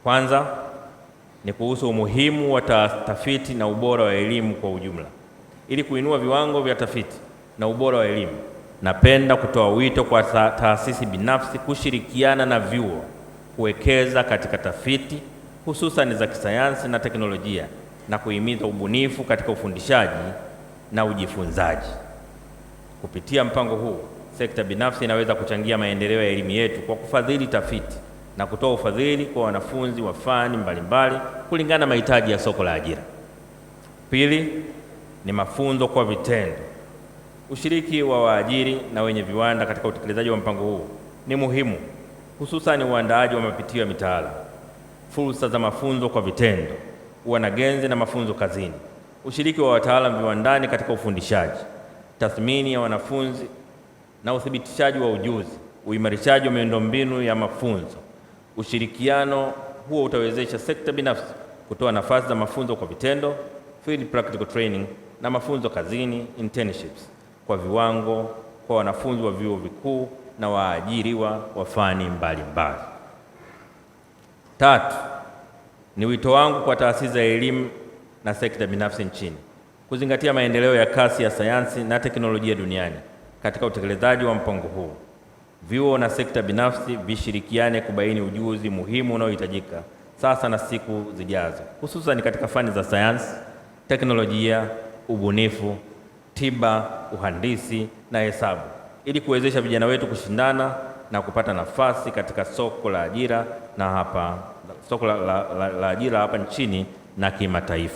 Kwanza ni kuhusu umuhimu wa tafiti na ubora wa elimu kwa ujumla. Ili kuinua viwango vya tafiti na ubora wa elimu, napenda kutoa wito kwa taasisi binafsi kushirikiana na vyuo kuwekeza katika tafiti hususan za kisayansi na teknolojia na kuhimiza ubunifu katika ufundishaji na ujifunzaji. Kupitia mpango huu, sekta binafsi inaweza kuchangia maendeleo ya elimu yetu kwa kufadhili tafiti na kutoa ufadhili kwa wanafunzi wa fani mbalimbali kulingana na mahitaji ya soko la ajira. Pili ni mafunzo kwa vitendo. Ushiriki wa waajiri na wenye viwanda katika utekelezaji wa mpango huu ni muhimu, hususan uandaaji wa mapitio ya mitaala, fursa za mafunzo kwa vitendo, uanagenzi na mafunzo kazini, ushiriki wa wataalamu viwandani katika ufundishaji, tathmini ya wanafunzi na uthibitishaji wa ujuzi, uimarishaji wa miundombinu ya mafunzo. Ushirikiano huo utawezesha sekta binafsi kutoa nafasi za mafunzo kwa vitendo, field practical training, na mafunzo kazini, internships, kwa viwango kwa wanafunzi wa vyuo vikuu na waajiriwa wa fani mbalimbali. Tatu, ni wito wangu kwa taasisi za elimu na sekta binafsi nchini kuzingatia maendeleo ya kasi ya sayansi na teknolojia duniani katika utekelezaji wa mpango huu. Vyuo na sekta binafsi vishirikiane kubaini ujuzi muhimu unaohitajika sasa na siku zijazo, hususan katika fani za sayansi, teknolojia, ubunifu, tiba, uhandisi na hesabu, ili kuwezesha vijana wetu kushindana na kupata nafasi katika soko la ajira hapa nchini na kimataifa.